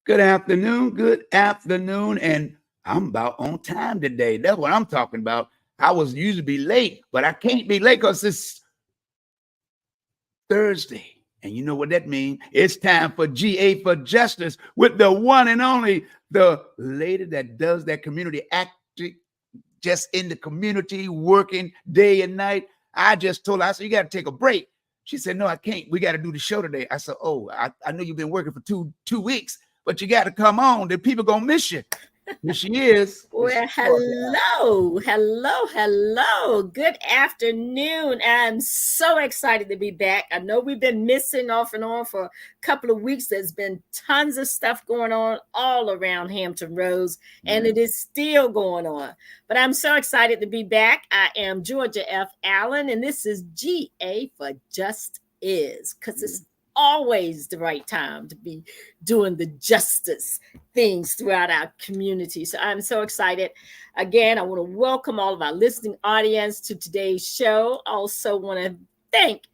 Good afternoon. Good afternoon. And I'm about on time today. That's what I'm talking about. I was usually be late, but I can't be late because it's Thursday. And you know what that means? It's time for GA for Justice with the one and only, the lady that does that community acting just in the community, working day and night. I just told her, I said, you got to take a break. She said, no, I can't. We got to do the show today. I said, oh, I know you've been working for two weeks, but you got to come on. The people going to miss you. Here she is. Well, hello. Good afternoon. I'm so excited to be back. I know we've been missing off and on for a couple of weeks. There's been tons of stuff going on all around Hampton Roads, and it is still going on. But I'm so excited to be back. I am Georgia F. Allen, and this is GA for Just Is, because it's always the right time to be doing the justice things throughout our community. So I'm so excited. Again, I want to welcome all of our listening audience to today's show. Also want to thank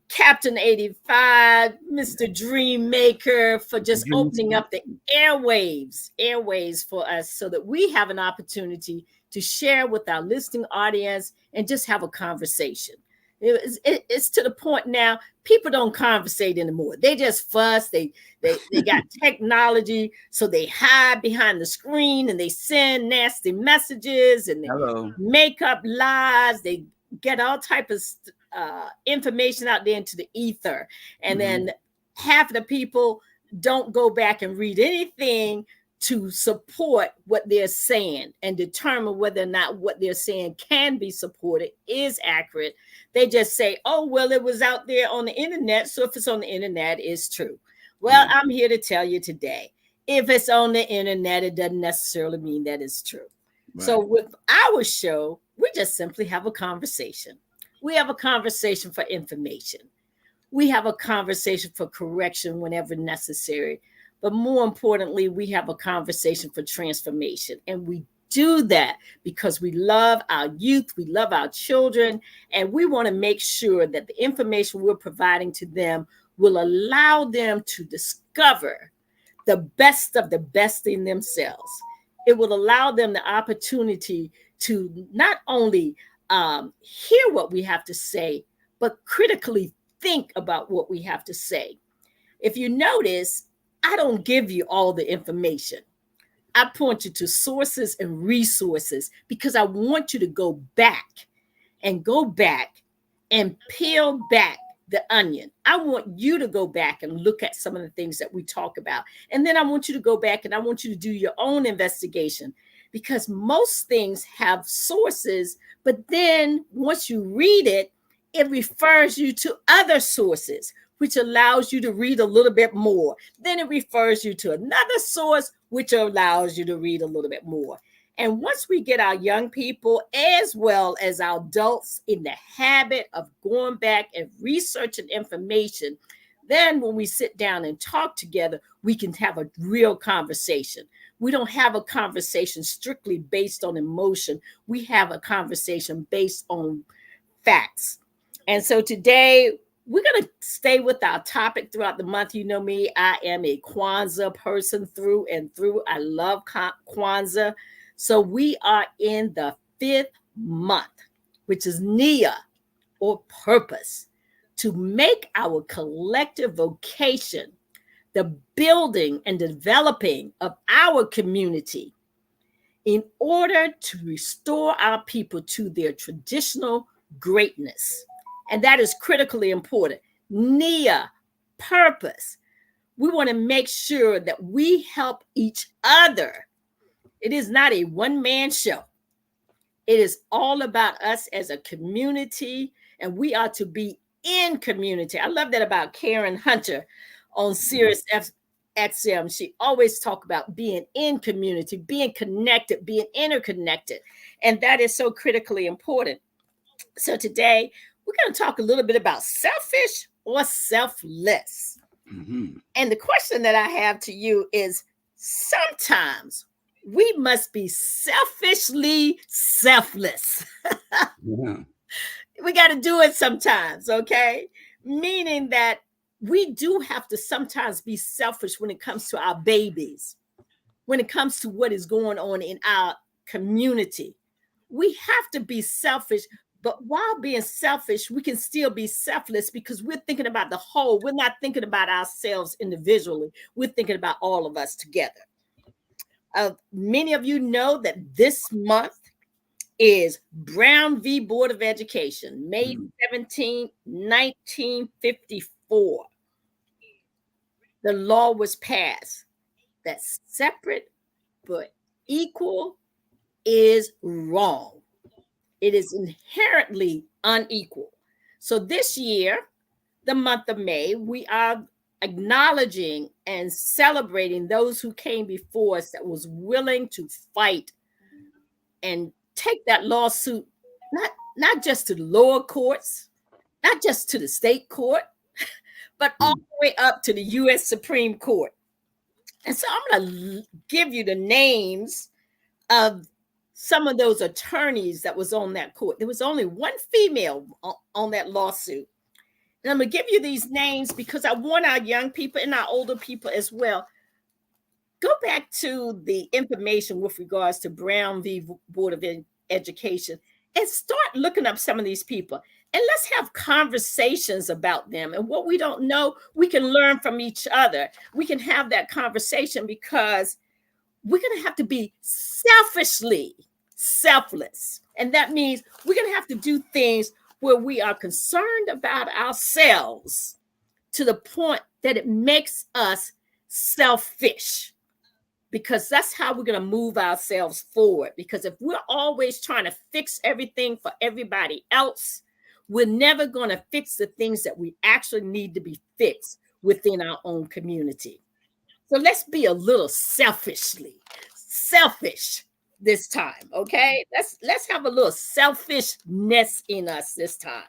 Captain 85, Mr. Dreammaker, for just opening up the airwaves for us so that we have an opportunity to share with our listening audience and just have a conversation. It's to the point now, people don't conversate anymore. They just fuss. They got technology, so they hide behind the screen and they send nasty messages and they make up lies. They get all type of information out there into the ether. And then half of the people don't go back and read anything to support what they're saying and determine whether or not what they're saying can be supported, is accurate. They just say, oh, well, it was out there on the internet, so if it's on the internet, it's true. Well, I'm here to tell you today, if it's on the internet, it doesn't necessarily mean that it's true. Right. So with our show, we just simply have a conversation. We have a conversation for information. We have a conversation for correction whenever necessary. But more importantly, we have a conversation for transformation. And we do that because we love our youth, we love our children, and we want to make sure that the information we're providing to them will allow them to discover the best of the best in themselves. It will allow them the opportunity to not only hear what we have to say, but critically think about what we have to say. If you notice, I don't give you all the information. I point you to sources and resources because I want you to go back and peel back the onion. I want you to go back and look at some of the things that we talk about. And then I want you to go back and I want you to do your own investigation, because most things have sources, but then once you read it, it refers you to other sources, which allows you to read a little bit more. Then it refers you to another source, which allows you to read a little bit more. And once we get our young people, as well as our adults, in the habit of going back and researching information, then when we sit down and talk together, we can have a real conversation. We don't have a conversation strictly based on emotion. We have a conversation based on facts. And so today, we're going to stay with our topic throughout the month. You know me, I am a Kwanzaa person through and through. I love Kwanzaa. So we are in the 5th month, which is Nia, or purpose, to make our collective vocation the building and developing of our community in order to restore our people to their traditional greatness. And that is critically important. Nia, purpose. We want to make sure that we help each other. It is not a one-man show. It is all about us as a community, and we are to be in community. I love that about Karen Hunter on Sirius XM. She always talk about being in community, being connected, being interconnected. And that is so critically important. So today, we're going to talk a little bit about selfish or selfless. And the question that I have to you is, sometimes we must be selfishly selfless. We got to do it sometimes, okay? Meaning that we do have to sometimes be selfish when it comes to our babies, when it comes to what is going on in our community. We have to be selfish, but while being selfish, we can still be selfless because we're thinking about the whole. We're not thinking about ourselves individually. We're thinking about all of us together. Many of you know that this month is Brown v. Board of Education, May 17, 1954. The law was passed that separate but equal is wrong. It is inherently unequal. So this year, the month of May, we are acknowledging and celebrating those who came before us that was willing to fight and take that lawsuit, not just to the lower courts, not just to the state court, but all the way up to the U.S. Supreme Court. And so I'm going to give you the names of some of those attorneys that was on that court. There was only one female on that lawsuit. And I'm going to give you these names because I want our young people and our older people as well. Go back to the information with regards to Brown v. Board of Education and start looking up some of these people. And let's have conversations about them. And what we don't know, we can learn from each other. We can have that conversation because we're going to have to be selfishly selfless. And that means we're going to have to do things where we are concerned about ourselves to the point that it makes us selfish, because that's how we're going to move ourselves forward. Because if we're always trying to fix everything for everybody else, we're never going to fix the things that we actually need to be fixed within our own community. So let's be a little selfish this time, okay? Let's have a little selfishness in us this time.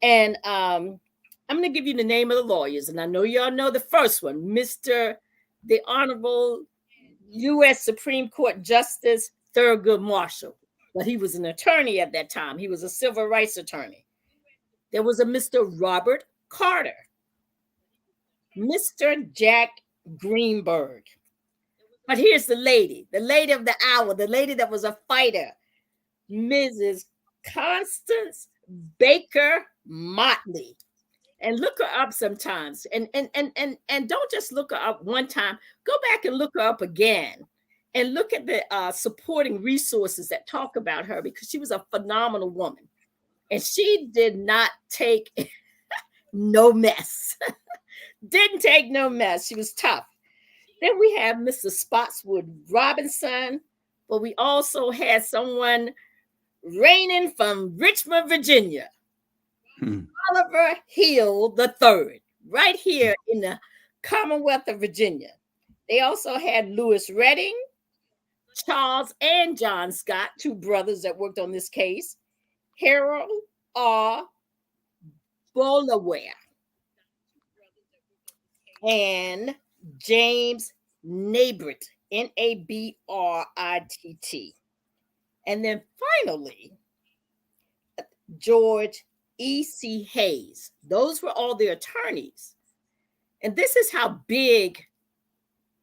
And I'm going to give you the name of the lawyers, and I know y'all know the first one, Mr. the Honorable U.S. Supreme Court Justice Thurgood Marshall. But he was an attorney at that time. He was a civil rights attorney. There was a Mr. Robert Carter, Mr. Jack Greenberg. But here's the lady of the hour, the lady that was a fighter, Mrs. Constance Baker Motley. And look her up sometimes. And don't just look her up one time. Go back and look her up again. And look at the supporting resources that talk about her, because she was a phenomenal woman. And she did not take no mess. Didn't take no mess. She was tough. Then we have Mr. Spotswood Robinson, but we also had someone reigning from Richmond, Virginia, Oliver Hill III, right here in the Commonwealth of Virginia. They also had Lewis Redding, Charles and John Scott, two brothers that worked on this case, Harold R. Bolaware, and James Nabritt, Nabritt. And then finally, George E.C. Hayes. Those were all the attorneys. And this is how big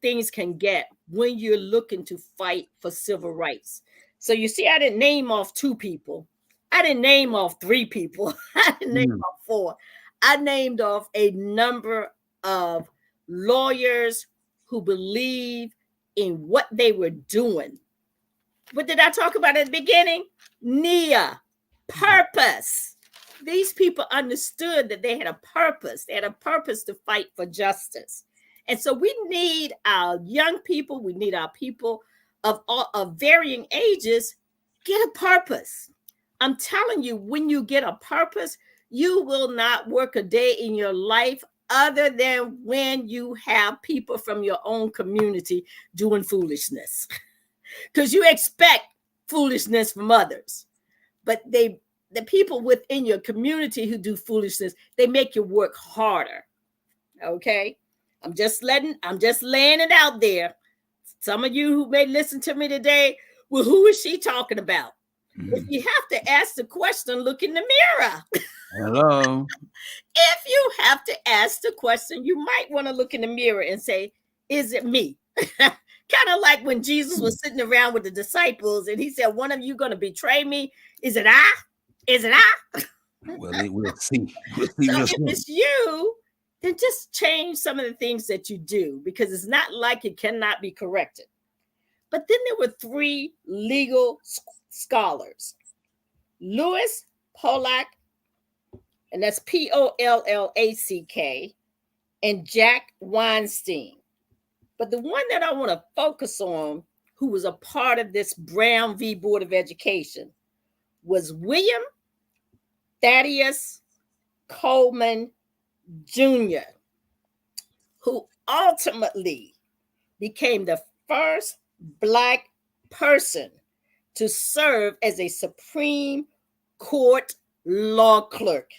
things can get when you're looking to fight for civil rights. So you see, I didn't name off 2 people. I didn't name off 3 people. I didn't name off 4. I named off a number of lawyers who believe in what they were doing. What did I talk about at the beginning? Nia, purpose. These people understood that they had a purpose. They had a purpose to fight for justice. And so we need our young people, we need our people of varying ages get a purpose. I'm telling you, when you get a purpose, you will not work a day in your life other than when you have people from your own community doing foolishness. Because you expect foolishness from others. But the people within your community who do foolishness, they make you work harder. Okay? I'm just laying it out there. Some of you who may listen to me today, well, who is she talking about? If you have to ask the question, look in the mirror. Hello. If you have to ask the question, you might want to look in the mirror and say, is it me? Kind of like when Jesus was sitting around with the disciples and he said, one of you going to betray me. Is it I? Is it I? Well, we'll see. We'll see So real if soon. it's you, then just change some of the things that you do, because it's not like it cannot be corrected. But then there were three legal scholars, Louis Pollack, and that's Pollack, and Jack Weinstein. But the one that I want to focus on, who was a part of this Brown v. Board of Education, was William Thaddeus Coleman Jr., who ultimately became the first Black person to serve as a Supreme Court law clerk.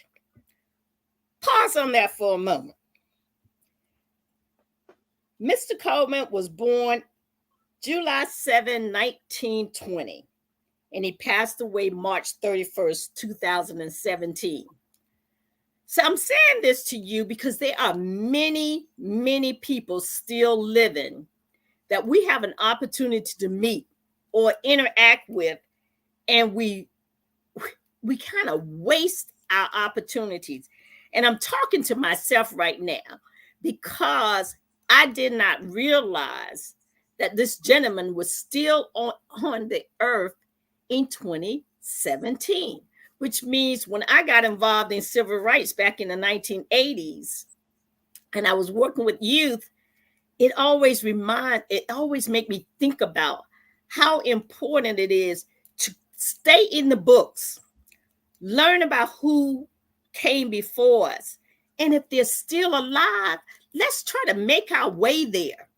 Pause on that for a moment. Mr. Coleman was born July 7, 1920, and he passed away March 31st, 2017. So I'm saying this to you because there are many, many people still living that we have an opportunity to meet or interact with, and we kind of waste our opportunities. And I'm talking to myself right now because I did not realize that this gentleman was still on the earth in 2017, which means when I got involved in civil rights back in the 1980s and I was working with youth, it always made me think about how important it is to stay in the books, learn about who came before us. And if they're still alive, let's try to make our way there.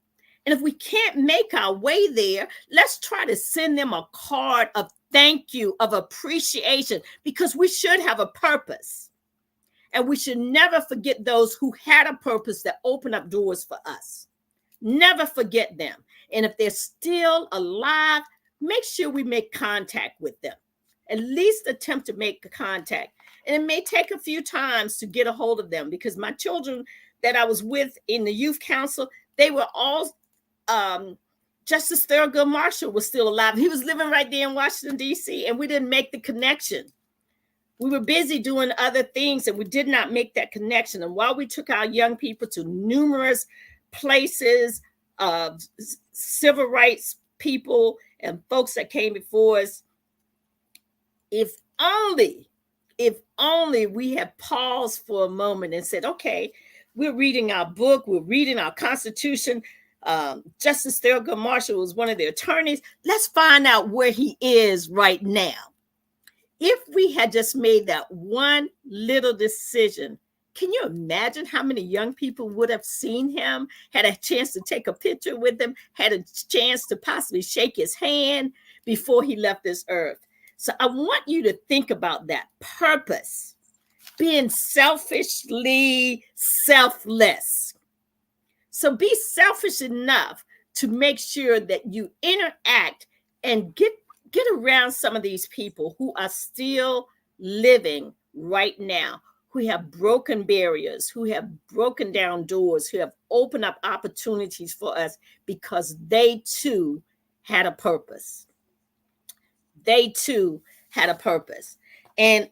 And if we can't make our way there, let's try to send them a card of thank you, of appreciation, because we should have a purpose. And we should never forget those who had a purpose that opened up doors for us. Never forget them. And if they're still alive, make sure we make contact with them. At least attempt to make contact. And it may take a few times to get a hold of them, because my children that I was with in the youth council, they were all, Justice Thurgood Marshall was still alive. He was living right there in Washington, D.C., and we didn't make the connection. We were busy doing other things, and we did not make that connection. And while we took our young people to numerous places of civil rights people and folks that came before us, if only we had paused for a moment and said, okay, we're reading our book, we're reading our Constitution. Justice Thurgood Marshall was one of the attorneys. Let's find out where he is right now. If we had just made that one little decision, can you imagine how many young people would have seen him, had a chance to take a picture with him, had a chance to possibly shake his hand before he left this earth? So I want you to think about that purpose, being selfishly selfless. So be selfish enough to make sure that you interact and get around some of these people who are still living right now, who have broken barriers, who have broken down doors, who have opened up opportunities for us because they too had a purpose. They too had a purpose. And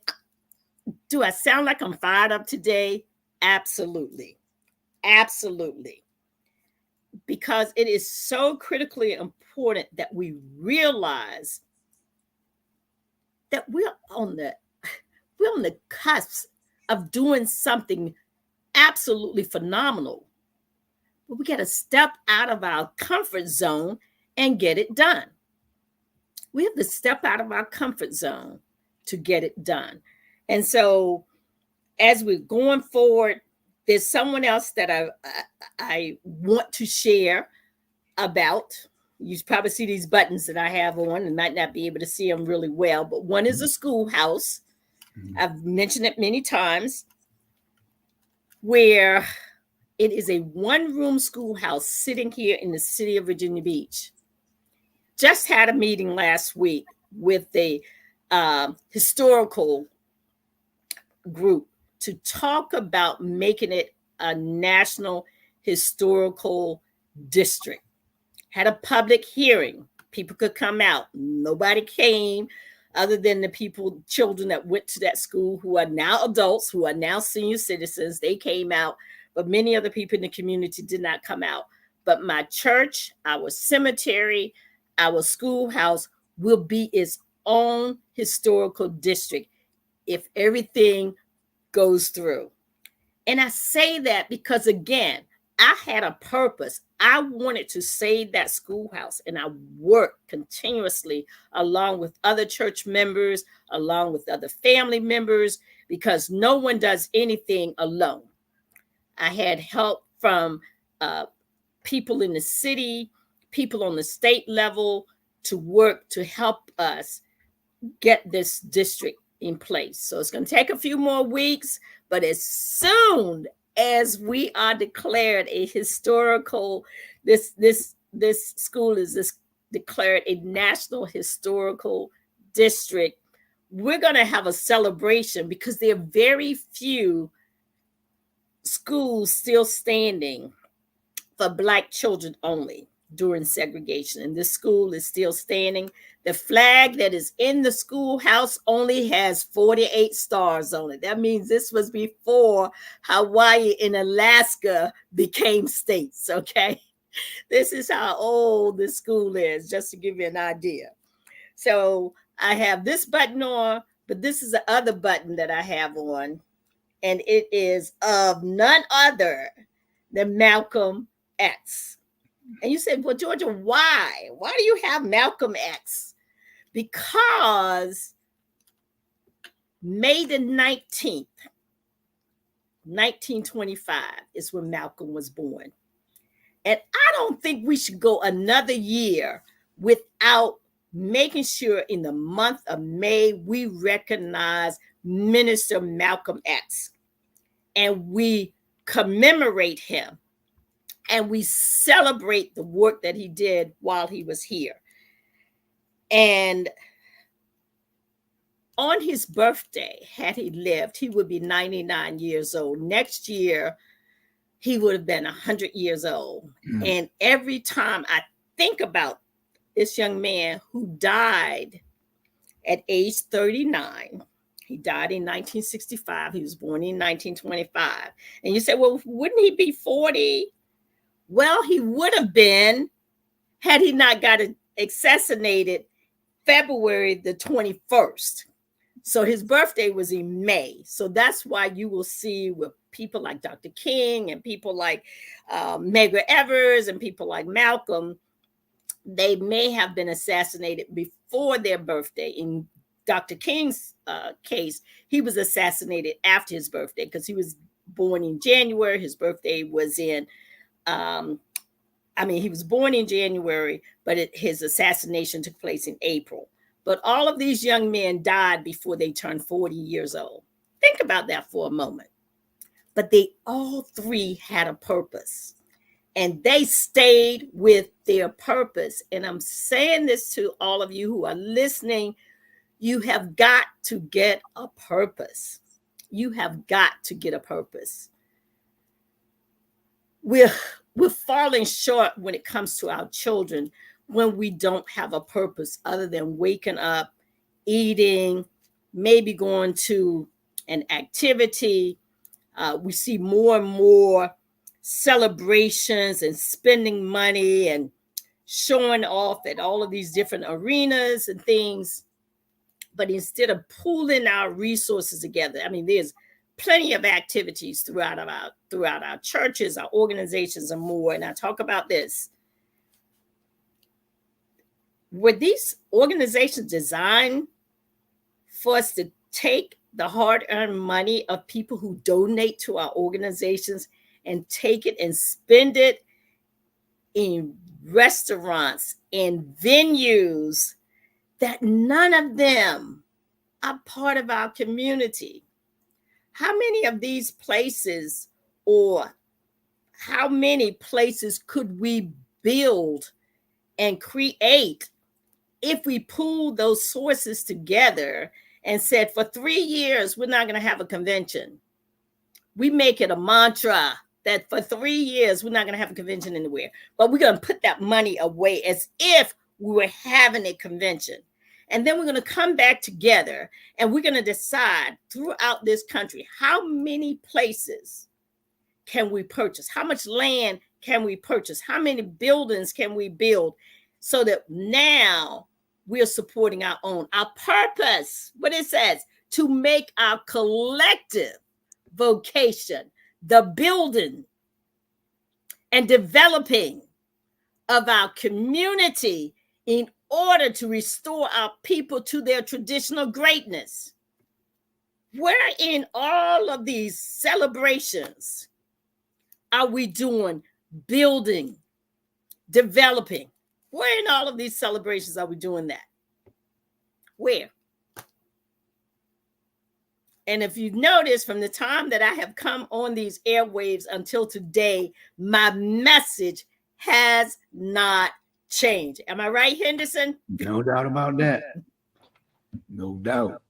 do I sound like I'm fired up today? Absolutely. Absolutely. Because it is so critically important that we realize that we're on the cusp of doing something absolutely phenomenal. But we got to step out of our comfort zone and get it done. We have to step out of our comfort zone to get it done. And so as we're going forward, there's someone else that I want to share about. You probably see these buttons that I have on and might not be able to see them really well, but one is a schoolhouse. I've mentioned it many times, where it is a one-room schoolhouse sitting here in the city of Virginia Beach. Just had a meeting last week with the historical group to talk about making it a national historical district. Had a public hearing. People could come out. Nobody came other than the people, children that went to that school who are now adults, who are now senior citizens. They came out, but many other people in the community did not come out. But my church, our cemetery, our schoolhouse will be its own historical district if everything goes through. And I say that because, again, I had a purpose. I wanted to save that schoolhouse, and I worked continuously along with other church members, along with other family members, because no one does anything alone. I had help from uh, people in the city, people on the state level to work to help us get this district in place. So it's going to take a few more weeks, but as soon as we are declared a historical, this school is declared a national historical district, we're going to have a celebration because there are very few schools still standing for Black children only during segregation. And this school is still standing. The flag that is in the schoolhouse only has 48 stars on it. That means this was before Hawaii and Alaska became states, okay? This is how old this school is, just to give you an idea. So I have this button on, but this is the other button that I have on, and it is of none other than Malcolm X. And you said, well, Georgia, why? Why do you have Malcolm X? Because May the 19th, 1925 is when Malcolm was born. And I don't think we should go another year without making sure in the month of May we recognize Minister Malcolm X and we commemorate him and we celebrate the work that he did while he was here. And on his birthday, had he lived, he would be 99 years old. Next year, he would have been 100 years old. Mm. And every time I think about this young man who died at age 39, he died in 1965. He was born in 1925. And you say, well, wouldn't he be 40? Well, he would have been had he not got assassinated February the 21st. So his birthday was in May. So that's why you will see with people like Dr. King and people like Medgar Evers and people like Malcolm, they may have been assassinated before their birthday. In Dr. King's case, he was assassinated after his birthday because he was born in January. His birthday was in he was born in January, but his assassination took place in April. But all of these young men died before they turned 40 years old. Think about that for a moment. But they all three had a purpose, and they stayed with their purpose. And I'm saying this to all of you who are listening. You have got to get a purpose. You have got to get a purpose. We're falling short when it comes to our children when we don't have a purpose other than waking up, eating, maybe going to an activity. We see more and more celebrations and spending money and showing off at all of these different arenas and things. But instead of pooling our resources together, there's plenty of activities throughout our churches, our organizations, and more. And I talk about this. Were these organizations designed for us to take the hard-earned money of people who donate to our organizations and take it and spend it in restaurants and venues that none of them are part of our community? How many of these places, or how many places could we build and create if we pool those sources together and said, for 3 years, we're not going to have a convention. We make it a mantra that for 3 years, we're not going to have a convention anywhere, but we're going to put that money away as if we were having a convention. And then we're going to come back together and we're going to decide throughout this country, how many places can we purchase? How much land can we purchase? How many buildings can we build? So that now we're supporting our own, our purpose, what it says, to make our collective vocation, the building and developing of our community in order to restore our people to their traditional greatness. Where in all of these celebrations are we doing building, developing? Where in all of these celebrations are we doing that? Where? And if you notice, from the time that I have come on these airwaves until today, my message has not changed. Am I right, Henderson? No doubt about that. No doubt.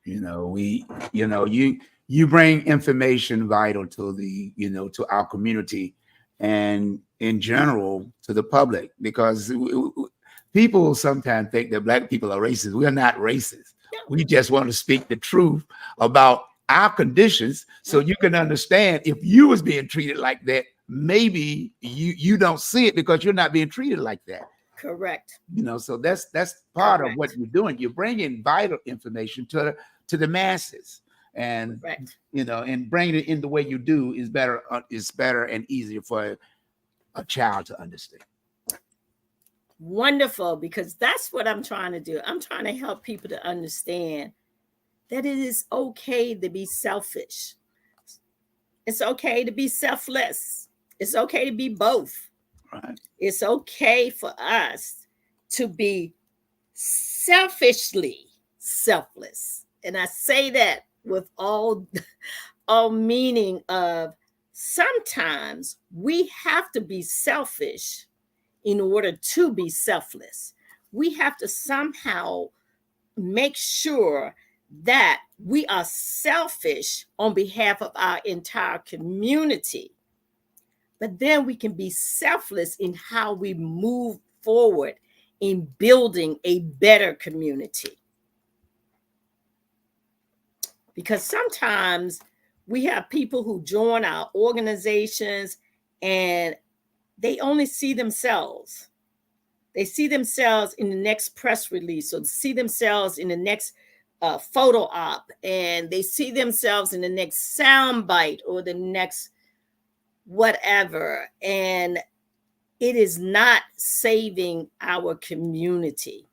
You bring information vital to to our community and in general to the public, because people sometimes think that Black people are racist. We are not racist. We just want to speak the truth about our conditions so you can understand if you was being treated like that, maybe you don't see it because you're not being treated like that. Correct. So that's part Correct. of what you're doing. You're bringing vital information to the masses, and Correct. and bringing it in the way you do is better and easier for a child to understand. Wonderful, because that's what I'm trying to do. I'm trying to help people to understand that it is okay to be selfish. It's okay to be selfless. It's okay to be both. Right. It's okay for us to be selfishly selfless. And I say that with all meaning of sometimes we have to be selfish in order to be selfless. We have to somehow make sure that we are selfish on behalf of our entire community. But then we can be selfless in how we move forward in building a better community. Because sometimes we have people who join our organizations and they only see themselves. They see themselves in the next press release, or see themselves in the next photo op, and they see themselves in the next soundbite or the next whatever. And it is not saving our community.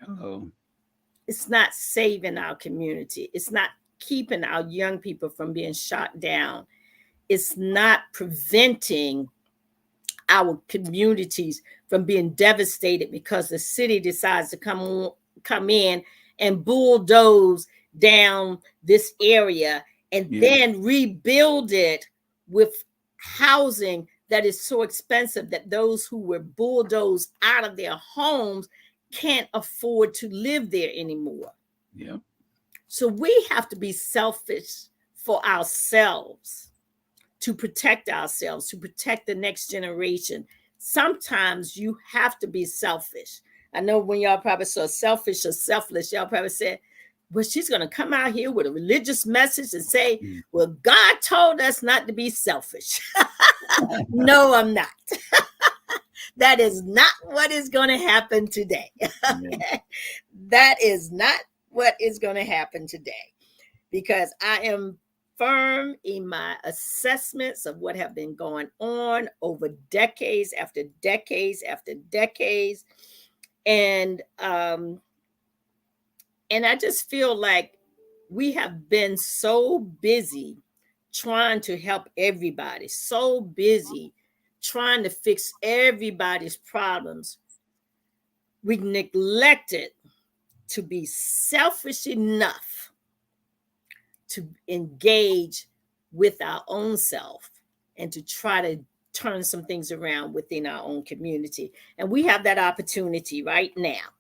Oh. It's not saving our community. It's not keeping our young people from being shot down. It's not preventing our communities from being devastated because the city decides to come in and bulldoze down this area and then rebuild it with housing that is so expensive that those who were bulldozed out of their homes can't afford to live there anymore. Yeah. So we have to be selfish for ourselves, to protect ourselves, to protect the next generation. Sometimes you have to be selfish. I know when y'all probably saw Selfish or Selfless, y'all probably said, well, she's going to come out here with a religious message and say, well, God told us not to be selfish. No, I'm not. That is not what is going to happen today. Okay? That is not what is going to happen today, because I am firm in my assessments of what have been going on over decades after decades after decades. And I just feel like we have been so busy trying to help everybody, so busy trying to fix everybody's problems. We neglected to be selfish enough to engage with our own self and to try to turn some things around within our own community. And we have that opportunity right now.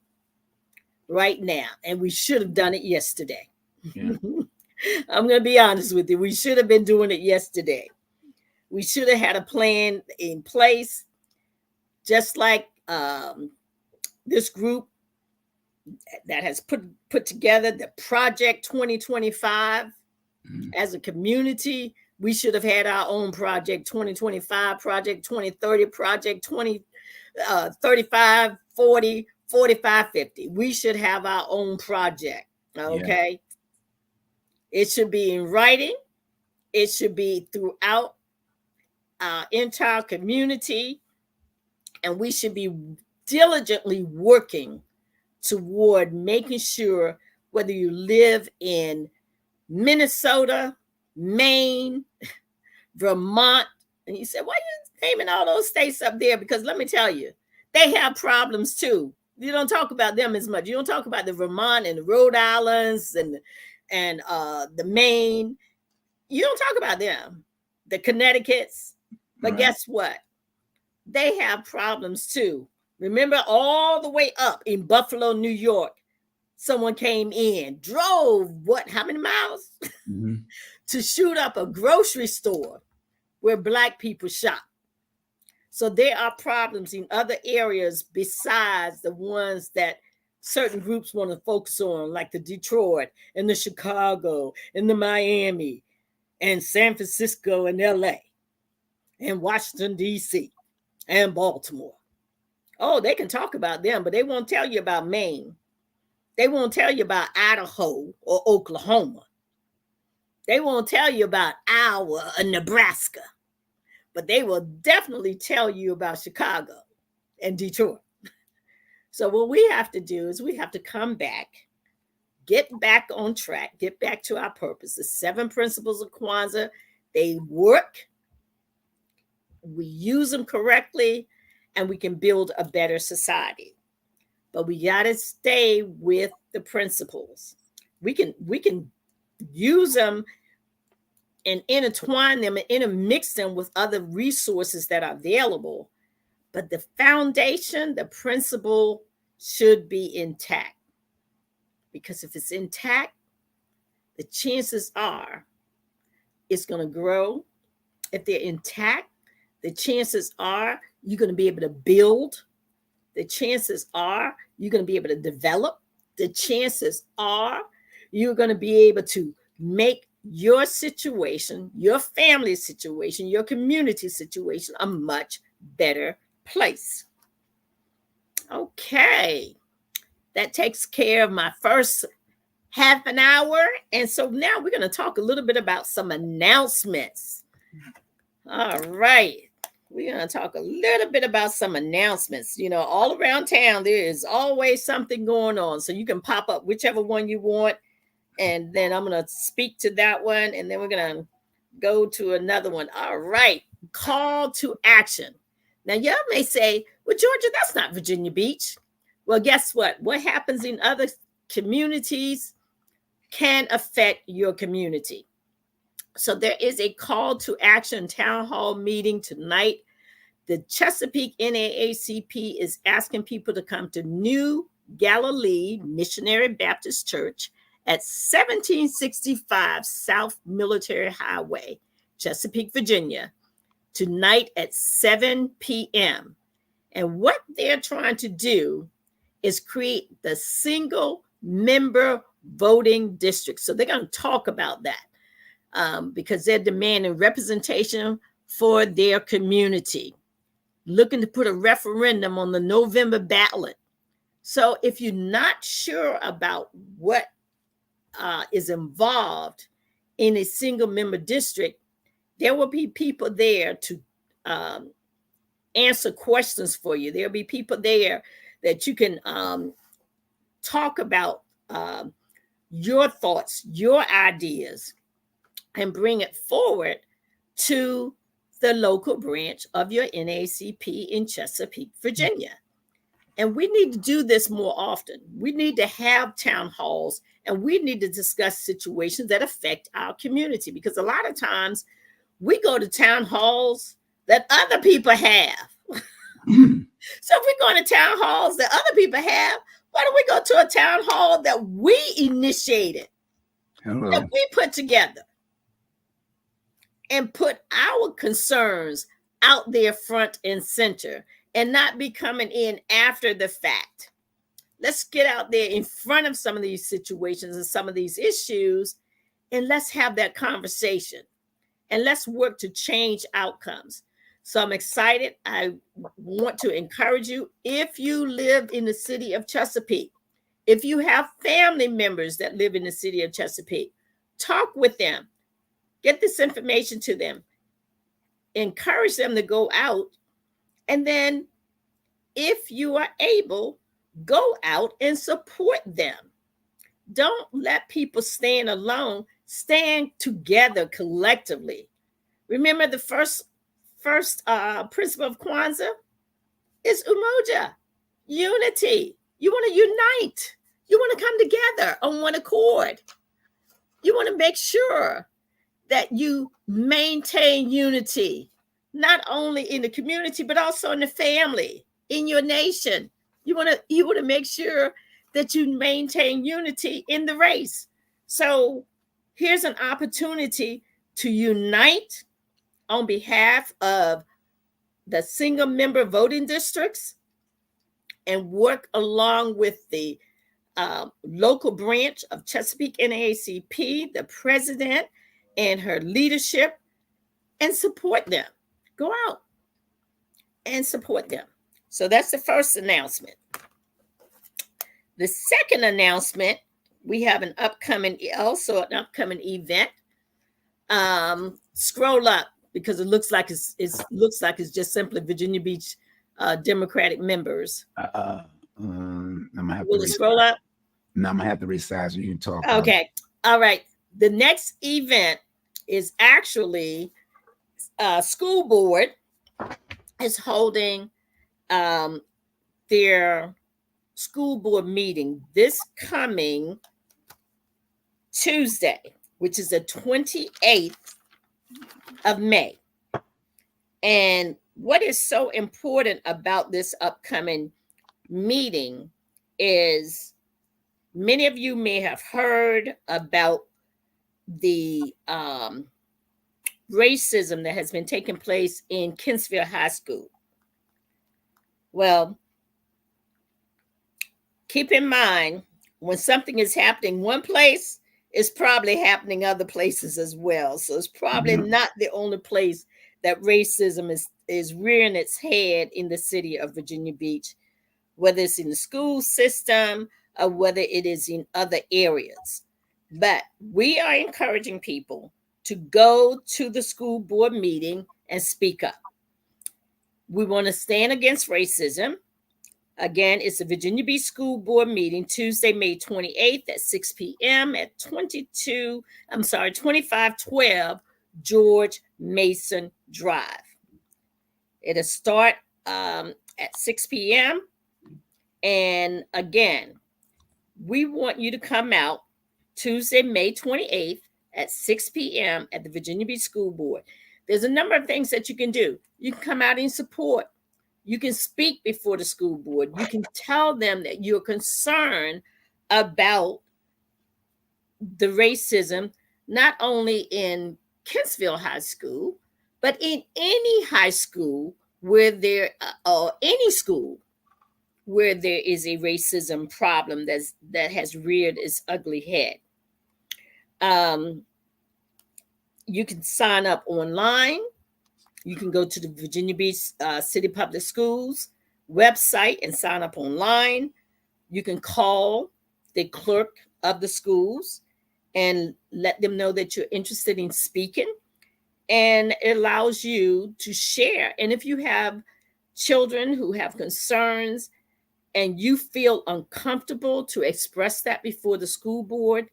And we should have done it yesterday. Yeah. I'm going to be honest with you. We should have been doing it yesterday. We should have had a plan in place, just like this group that has put together the Project 2025 as a community. We should have had our own Project 2025, Project 2030, Project 2035, 40, 45, 50. We should have our own project. Okay. Yeah. It should be in writing. It should be throughout our entire community. And we should be diligently working toward making sure, whether you live in Minnesota, Maine, Vermont, and you said, why are you naming all those states up there? Because let me tell you, they have problems too. You don't talk about them as much. You don't talk about the Vermont and the Rhode Islands and the Maine. You don't talk about them, the Connecticut's. But right. Guess what? They have problems too. Remember, all the way up in Buffalo, New York, someone came in, drove how many miles to shoot up a grocery store where Black people shop. So there are problems in other areas besides the ones that certain groups want to focus on, like the Detroit and the Chicago and the Miami and San Francisco and LA and Washington, D.C. and Baltimore. Oh, they can talk about them, but they won't tell you about Maine. They won't tell you about Idaho or Oklahoma. They won't tell you about Iowa or Nebraska, but they will definitely tell you about Chicago and Detroit. So what we have to do is we have to come back, get back on track, get back to our purpose. The 7 principles of Kwanzaa, they work. We use them correctly, and we can build a better society. But we got to stay with the principles. We can use them and intertwine them and intermix them with other resources that are available. But the foundation, the principle should be intact. Because if it's intact, the chances are it's going to grow. If they're intact, the chances are you're going to be able to build. The chances are you're going to be able to develop. The chances are you're going to be able to make your situation, your family situation, your community situation a much better place. Okay. That takes care of my first half an hour. And so now we're going to talk a little bit about some announcements. All right. We're going to talk a little bit about some announcements. You know, all around town, there is always something going on. So you can pop up whichever one you want. And then I'm going to speak to that one. And then we're going to go to another one. All right. Call to action. Now, y'all may say, well, Georgia, that's not Virginia Beach. Well, guess what? What happens in other communities can affect your community. So there is a call to action town hall meeting tonight. The Chesapeake NAACP is asking people to come to New Galilee Missionary Baptist Church at 1765 South Military Highway, Chesapeake, Virginia, tonight at 7 p.m. And what they're trying to do is create the single member voting district. So they're going to talk about that because they're demanding representation for their community, looking to put a referendum on the November ballot. So if you're not sure about what is involved in a single member district, there will be people there to answer questions for you. There'll be people there that you can talk about your thoughts, your ideas, and bring it forward to the local branch of your NAACP in Chesapeake, Virginia. And we need to do this more often. We need to have town halls, and we need to discuss situations that affect our community, because a lot of times we go to town halls that other people have. So if we're going to town halls that other people have, why don't we go to a town hall that we initiated? Hello. that we put together and put our concerns out there front and center and not be coming in after the fact. Let's get out there in front of some of these situations and some of these issues, and let's have that conversation and let's work to change outcomes. So I'm excited. I want to encourage you, if you live in the city of Chesapeake, if you have family members that live in the city of Chesapeake, talk with them, get this information to them, encourage them to go out, and then if you are able, go out and support them. Don't let people stand alone. Stand together collectively. Remember, the first principle of Kwanzaa is umoja, unity. You want to unite. You want to come together on one accord. You want to make sure that you maintain unity, not only in the community, but also in the family, in your nation. You want to make sure that you maintain unity in the race. So here's an opportunity to unite on behalf of the single member voting districts and work along with the local branch of Chesapeake NAACP, the president and her leadership, and support them. Go out and support them. So that's the first announcement. The second announcement, we have an upcoming event. Scroll up, because it looks like it's just simply Virginia Beach Democratic members. I'm gonna have Will to it scroll up? No, I'm gonna have to resize so you can talk. Okay. All right. The next event is actually school board is holding their school board meeting this coming Tuesday, which is the 28th of May. And what is so important about this upcoming meeting is many of you may have heard about the racism that has been taking place in Kinsville High School. Well, keep in mind, when something is happening one place, it's probably happening other places as well. So it's probably not the only place that racism is rearing its head in the city of Virginia Beach, whether it's in the school system or whether it is in other areas. But we are encouraging people to go to the school board meeting and speak up. We want to stand against racism. Again, it's the Virginia Beach School Board meeting, Tuesday, May 28th at 6 p.m. at 2512 George Mason Drive. It'll start at 6 p.m. And again, we want you to come out Tuesday, May 28th at 6 p.m. at the Virginia Beach School Board. There's a number of things that you can do. You can come out in support. You can speak before the school board. You can tell them that you're concerned about the racism, not only in Kinsville High School, but in any high school where there, or any school where there is a racism problem that has reared its ugly head. You can sign up online. You can go to the Virginia Beach City Public Schools website and sign up online. You can call the clerk of the schools and let them know that you're interested in speaking. And it allows you to share. And if you have children who have concerns and you feel uncomfortable to express that before the school board,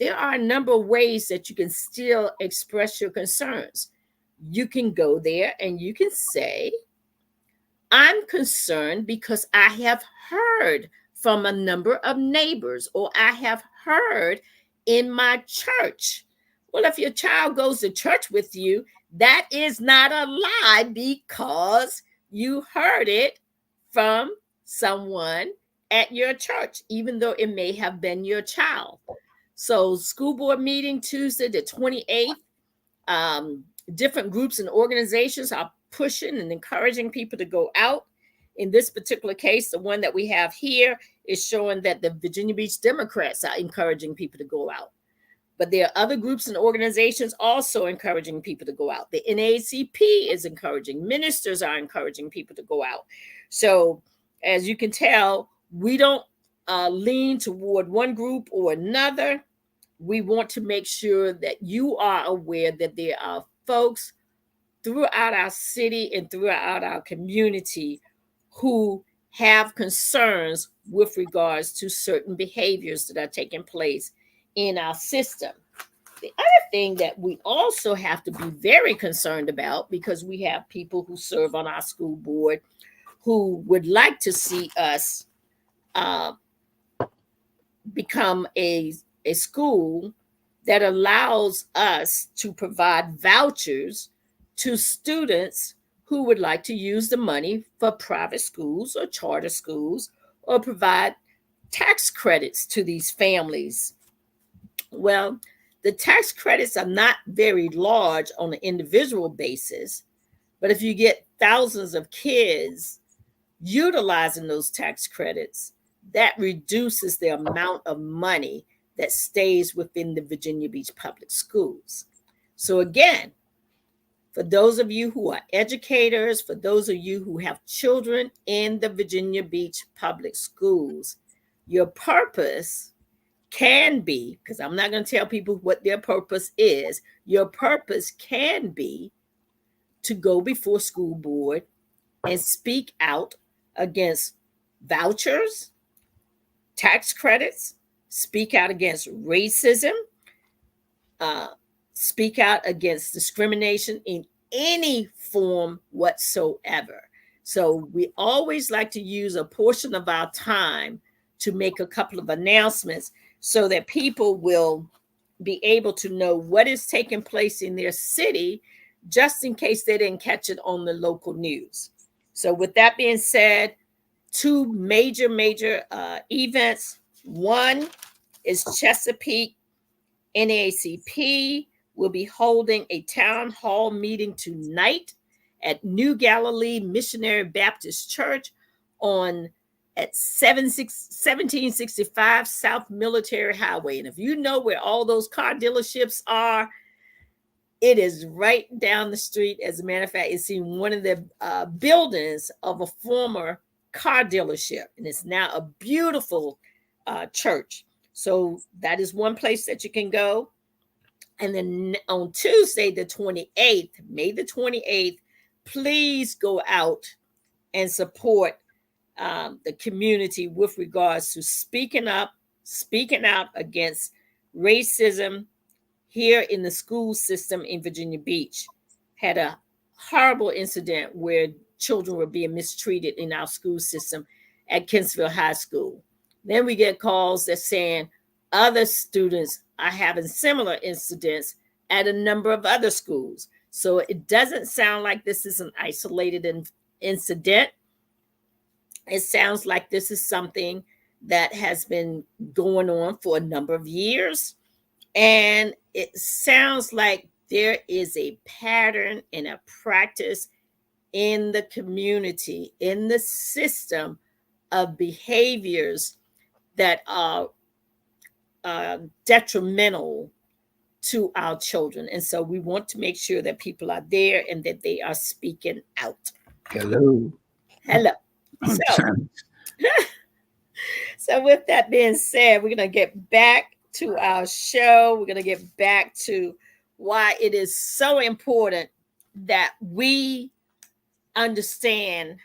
there are a number of ways that you can still express your concerns. You can go there and you can say, I'm concerned because I have heard from a number of neighbors, or I have heard in my church. Well, if your child goes to church with you, that is not a lie, because you heard it from someone at your church, even though it may have been your child. So school board meeting Tuesday the 28th. Different groups and organizations are pushing and encouraging people to go out. In this particular case, the one that we have here is showing that the Virginia Beach Democrats are encouraging people to go out. But there are other groups and organizations also encouraging people to go out. The NAACP is encouraging, ministers are encouraging people to go out. So, as you can tell, we don't lean toward one group or another. We want to make sure that you are aware that there are folks throughout our city and throughout our community who have concerns with regards to certain behaviors that are taking place in our system. The other thing that we also have to be very concerned about, because we have people who serve on our school board who would like to see us become a school that allows us to provide vouchers to students who would like to use the money for private schools or charter schools, or provide tax credits to these families. Well, the tax credits are not very large on an individual basis, but if you get thousands of kids utilizing those tax credits, that reduces the amount of money that stays within the Virginia Beach Public Schools. So again, for those of you who are educators, for those of you who have children in the Virginia Beach Public Schools, your purpose can be, because I'm not going to tell people what their purpose is, your purpose can be to go before school board and speak out against vouchers, tax credits, speak out against racism, speak out against discrimination in any form whatsoever. So we always like to use a portion of our time to make a couple of announcements so that people will be able to know what is taking place in their city, just in case they didn't catch it on the local news. So with that being said, two major events. One is Chesapeake NAACP will be holding a town hall meeting tonight at New Galilee Missionary Baptist Church at 1765 South Military Highway. And if you know where all those car dealerships are, it is right down the street. As a matter of fact, it's in one of the buildings of a former car dealership, and it's now a beautiful church. So that is one place that you can go. And then on Tuesday, the 28th, May the 28th, please go out and support the community with regards to speaking out against racism here in the school system in Virginia Beach. Had a horrible incident where children were being mistreated in our school system at Kensville High School. Then we get calls that saying other students are having similar incidents at a number of other schools. So it doesn't sound like this is an isolated incident. It sounds like this is something that has been going on for a number of years. And it sounds like there is a pattern and a practice in the community, in the system, of behaviors that are detrimental to our children. And so we want to make sure that people are there and that they are speaking out. Hello. So with that being said, we're going to get back to our show. We're going to get back to why it is so important that we understand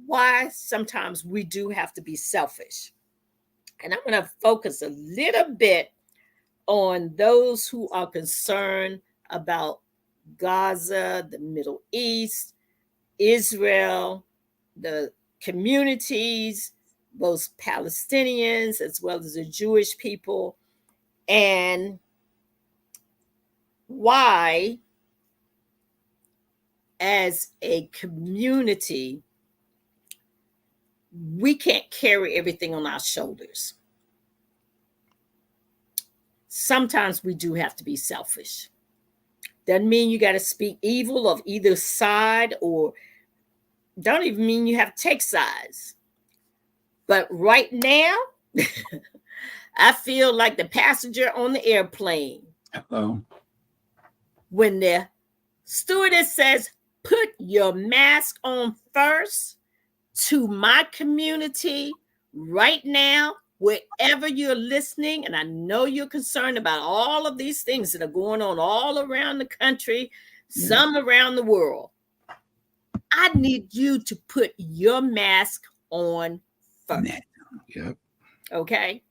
why sometimes we do have to be selfish. And I'm going to focus a little bit on those who are concerned about Gaza, the Middle East, Israel, the communities, both Palestinians as well as the Jewish people, and why, as a community, we can't carry everything on our shoulders. sometimes we do have to be selfish. Doesn't mean you got to speak evil of either side, or don't even mean you have to take sides. But right now, I feel like the passenger on the airplane. Hello. When the stewardess says, put your mask on first, to my community right now, wherever you're listening, and I know you're concerned about all of these things that are going on all around the country, some around the world. I need you to put your mask on first. Yep. Okay.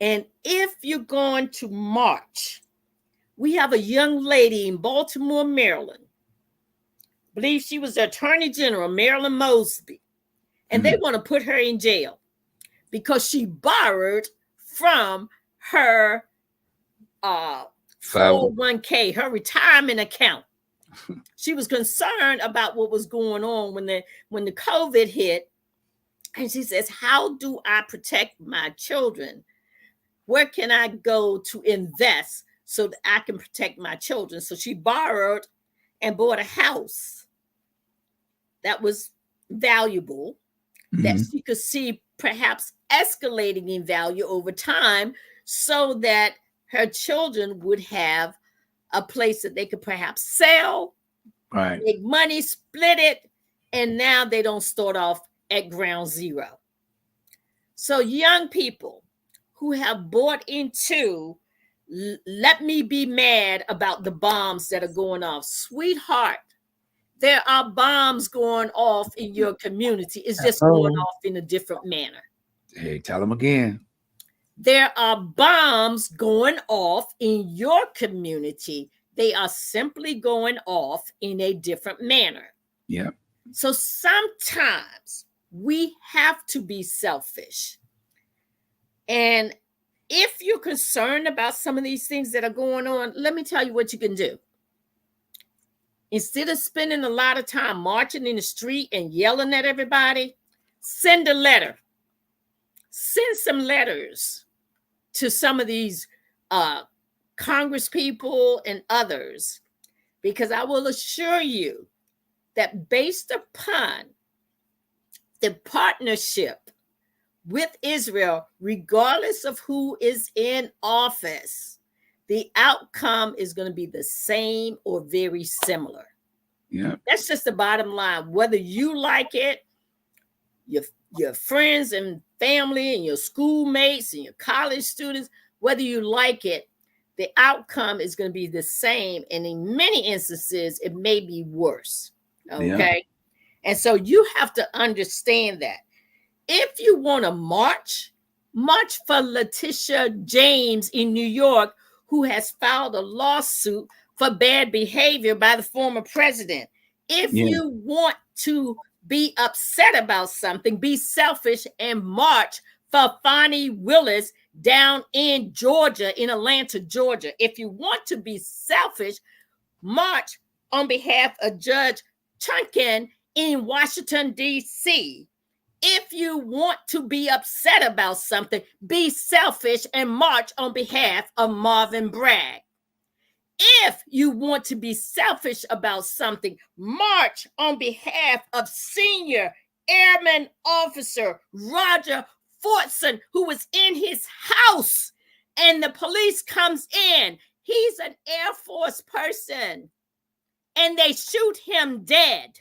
And if you're going to march, we have a young lady in Baltimore, Maryland. I believe she was the Attorney General, Marilyn Mosby. And they want to put her in jail because she borrowed from her 401k, her retirement account. She was concerned about what was going on when the COVID hit. And she says, how do I protect my children? Where can I go to invest so that I can protect my children? So she borrowed and bought a house that was valuable, that she could see perhaps escalating in value over time, so that her children would have a place that they could perhaps sell, right, make money, split it, and now they don't start off at ground zero. So young people who have bought into, let me be mad about the bombs that are going off. Sweetheart, there are bombs going off in your community. It's just going off in a different manner. Hey, tell them again. There are bombs going off in your community. They are simply going off in a different manner. Yeah. So sometimes we have to be selfish. And if you're concerned about some of these things that are going on, let me tell you what you can do. Instead of spending a lot of time marching in the street and yelling at everybody, send a letter. Send some letters to some of these Congress people and others, because I will assure you that based upon the partnership with Israel, regardless of who is in office, the outcome is going to be the same or very similar. Yeah. That's just the bottom line. Whether you like it, your friends and family and your schoolmates and your college students, whether you like it, the outcome is going to be the same. And in many instances, it may be worse. Okay. Yeah. And so you have to understand that. If you want to march for Letitia James in New York, who has filed a lawsuit for bad behavior by the former president. If you want to be upset about something, be selfish and march for Fonnie Willis down in Georgia, in Atlanta, Georgia. If you want to be selfish, march on behalf of Judge Chutkan in Washington, D.C. If you want to be upset about something, be selfish and march on behalf of Marvin Bragg. If you want to be selfish about something, march on behalf of Senior Airman Officer Roger Fortson, who was in his house and the police comes in. He's an Air Force person and they shoot him dead.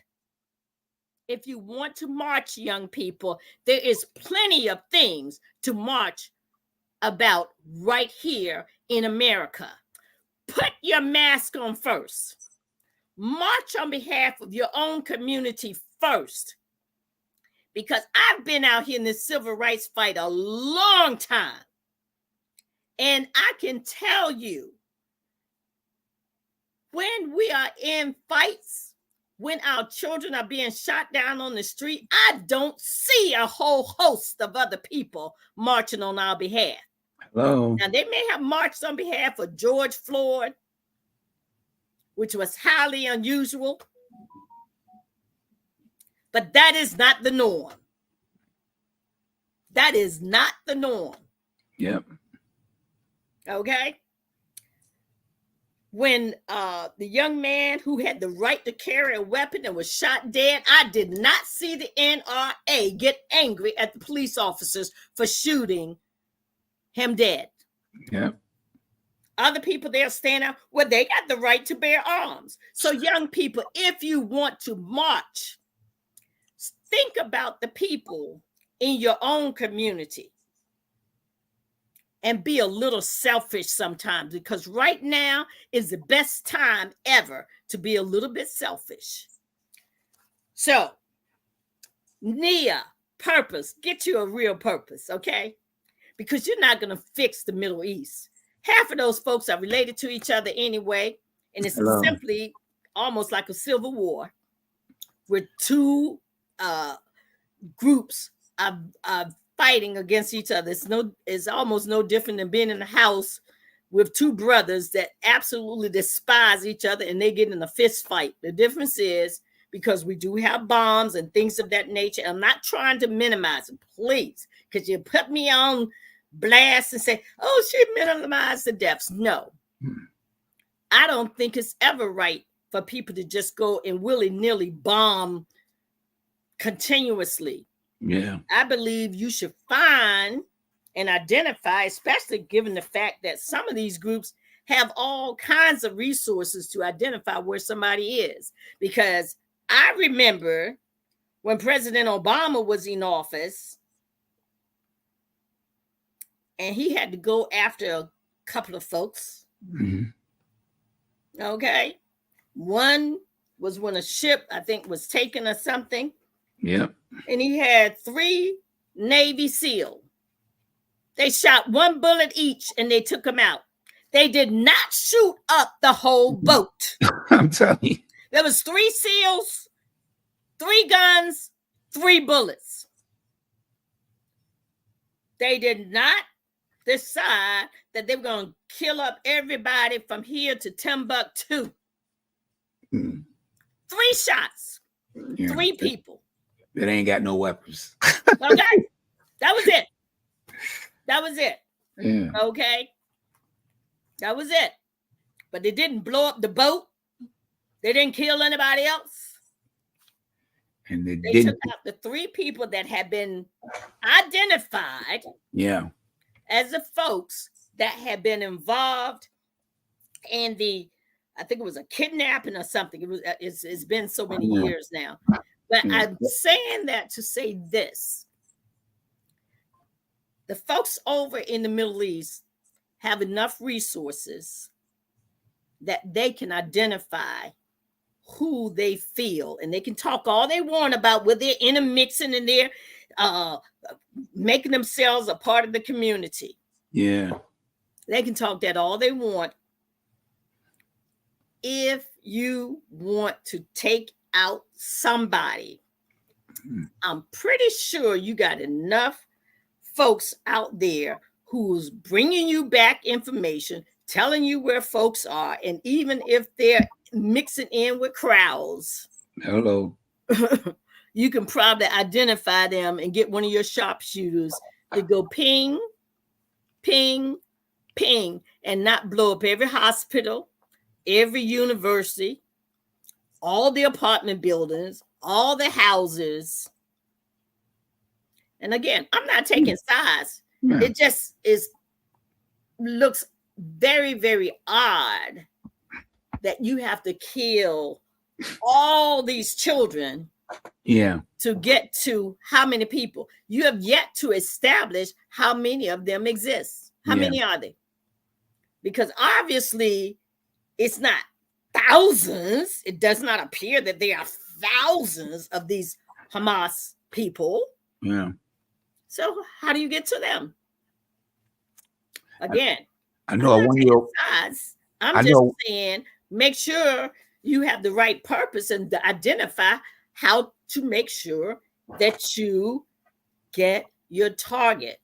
If you want to march, young people, there is plenty of things to march about right here in America. Put your mask on first. March on behalf of your own community first. Because I've been out here in this civil rights fight a long time. And I can tell you, when we are in fights, when our children are being shot down on the street, I don't see a whole host of other people marching on our behalf. Hello. Now, they may have marched on behalf of George Floyd, which was highly unusual, but that is not the norm. That is not the norm. Yep. Okay. When the young man who had the right to carry a weapon and was shot dead, I did not see the NRA get angry at the police officers for shooting him dead. Yeah. Other people there stand out, well, they got the right to bear arms. So young people, if you want to march, think about the people in your own community and be a little selfish sometimes, because right now is the best time ever to be a little bit selfish. So, Nia, purpose, get you a real purpose, okay? Because you're not going to fix the Middle East. Half of those folks are related to each other anyway, and it's simply almost like a civil war with two groups are fighting against each other. It's almost no different than being in a house with two brothers that absolutely despise each other and they get in a fist fight. The difference is because we do have bombs and things of that nature. I'm not trying to minimize it, please, because you put me on blast and say, oh, she minimized the deaths. No, I don't think it's ever right for people to just go and willy-nilly bomb continuously. Yeah. I believe you should find and identify, especially given the fact that some of these groups have all kinds of resources to identify where somebody is. Because I remember when President Obama was in office and he had to go after a couple of folks. Okay. One was when a ship, I think, was taken or something. Yep. And he had 3 Navy SEAL. They shot 1 bullet each and they took them out. They did not shoot up the whole boat. I'm telling you. There was 3 SEALs, 3 guns, 3 bullets. They did not decide that they were going to kill up everybody from here to Timbuktu. 3 shots, 3 people. That ain't got no weapons. Okay. That was it. That was it. Yeah. Okay. That was it. But they didn't blow up the boat. They didn't kill anybody else. And they took out the 3 people that had been identified. Yeah. As the folks that had been involved in I think it was a kidnapping or something. It's been so many years now. But I'm saying that to say this. The folks over in the Middle East have enough resources that they can identify who they feel, and they can talk all they want about where they're intermixing and they're making themselves a part of the community. Yeah. They can talk that all they want. If you want to take out somebody, I'm pretty sure you got enough folks out there who's bringing you back information, telling you where folks are, and even if they're mixing in with crowds, you can probably identify them and get one of your sharpshooters to go ping, ping, ping, and not blow up every hospital, every university, all the apartment buildings, all the houses. And again, I'm not taking sides. Yeah. It just looks very, very odd that you have to kill all these children to get to how many people. You have yet to establish how many of them exist. How many are they? Because obviously it's not thousands. It does not appear that there are thousands of these Hamas people. Yeah. So how do you get to them? Again, I'm just saying, make sure you have the right purpose and identify how to make sure that you get your target.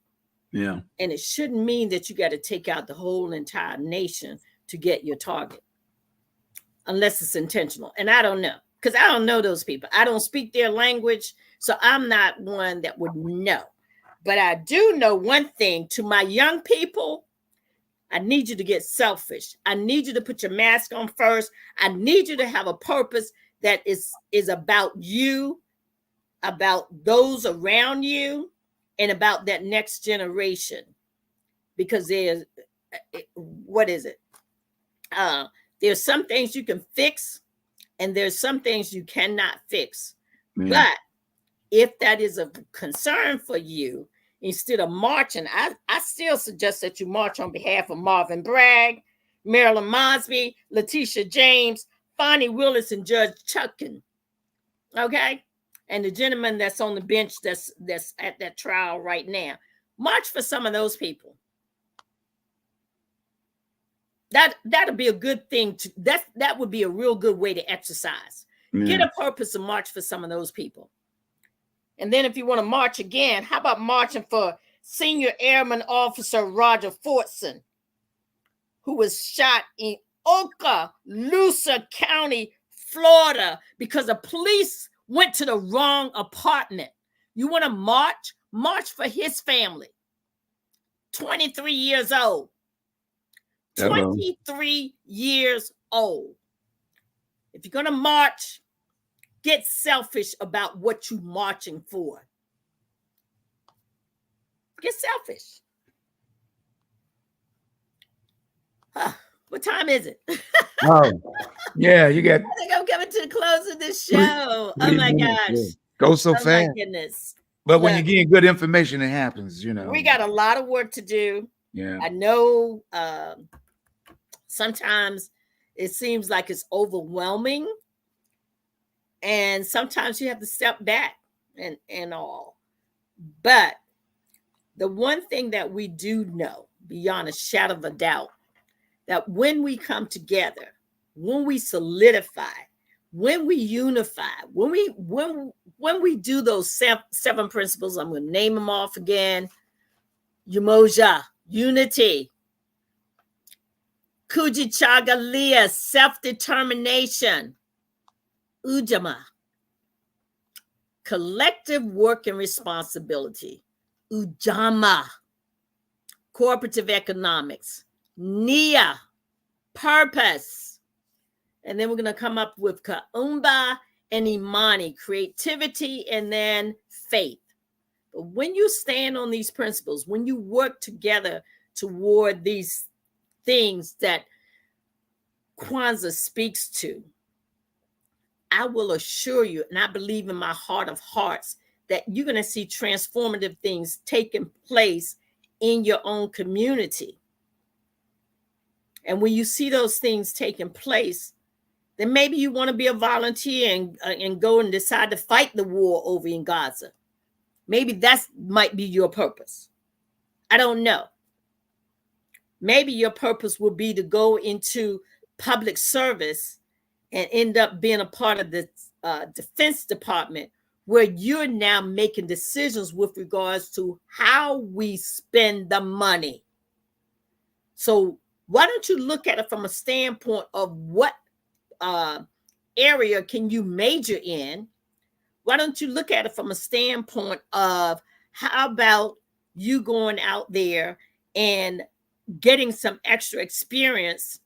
Yeah. And it shouldn't mean that you got to take out the whole entire nation to get your target, unless it's intentional. And I don't know, because I don't know those people. I don't speak their language, so I'm not one that would know. But I do know one thing, to my young people, I need you to get selfish. I need you to put your mask on first. I need you to have a purpose that is about you, about those around you, and about that next generation. Because there's, what is it? There's some things you can fix, and there's some things you cannot fix. Yeah. But if that is a concern for you, instead of marching, I still suggest that you march on behalf of Marvin Bragg, Marilyn Mosby, Letitia James, Fonnie Willis, and Judge Chutkan. Okay? And the gentleman that's on the bench that's at that trial right now. March for some of those people. That'll be a good thing that would be a real good way to exercise. Yeah. Get a purpose and march for some of those people. And then if you want to march again, how about marching for Senior Airman Officer Roger Fortson, who was shot in Okaloosa County, Florida, because the police went to the wrong apartment. You want to march? March for his family. 23 years old. 23 years old. If you're going to march, get selfish about what you're marching for. Get selfish. What time is it? Oh, yeah, you got. I think I'm coming to the close of this show. Oh my gosh. Go so fast. My goodness. But when you get good information, it happens, you know. We got a lot of work to do. Yeah. I know sometimes it seems like it's overwhelming. And sometimes you have to step back and all. But the one thing that we do know, beyond a shadow of a doubt, that when we come together, when we solidify, when we unify, when we do those seven principles, I'm going to name them off again. Umoja, unity. Kujichagulia, self-determination. Ujamaa, collective work and responsibility. Ujamaa, cooperative economics. Nia, purpose. And then we're going to come up with Kaumba and Imani, creativity, and then faith. But when you stand on these principles, when you work together toward these things that Kwanzaa speaks to, I will assure you, and I believe in my heart of hearts, that you're going to see transformative things taking place in your own community. And when you see those things taking place, then maybe you want to be a volunteer and go and decide to fight the war over in Gaza. Maybe that might be your purpose. I don't know. Maybe your purpose will be to go into public service and end up being a part of the Defense Department, where you're now making decisions with regards to how we spend the money. So why don't you look at it from a standpoint of what area can you major in? Why don't you look at it from a standpoint of how about you going out there and getting some extra experience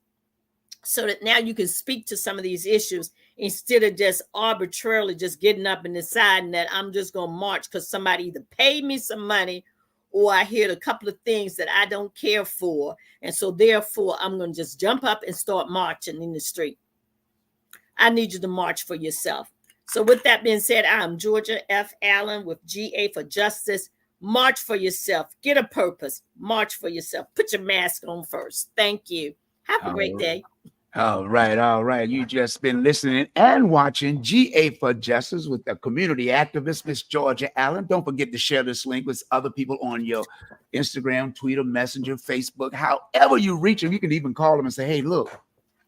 so that now you can speak to some of these issues instead of just arbitrarily just getting up and deciding that I'm just going to march because somebody either paid me some money or I heard a couple of things that I don't care for. And so therefore, I'm going to just jump up and start marching in the street. I need you to march for yourself. So with that being said, I'm Georgia F. Allen with GA for Justice. March for yourself. Get a purpose. March for yourself. Put your mask on first. Thank you. Have a great day. All right. You just been listening and watching GA for Justice with the community activist, Miss Georgia Allen. Don't forget to share this link with other people on your Instagram, Twitter, Messenger, Facebook. However you reach them, you can even call them and say, hey, look,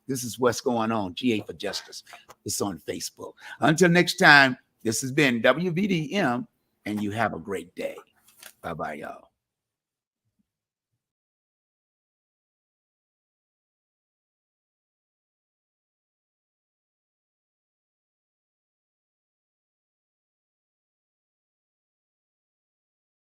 this is what's going on. GA for Justice. It's on Facebook. Until next time, this has been WVDM, and you have a great day. Bye-bye, y'all.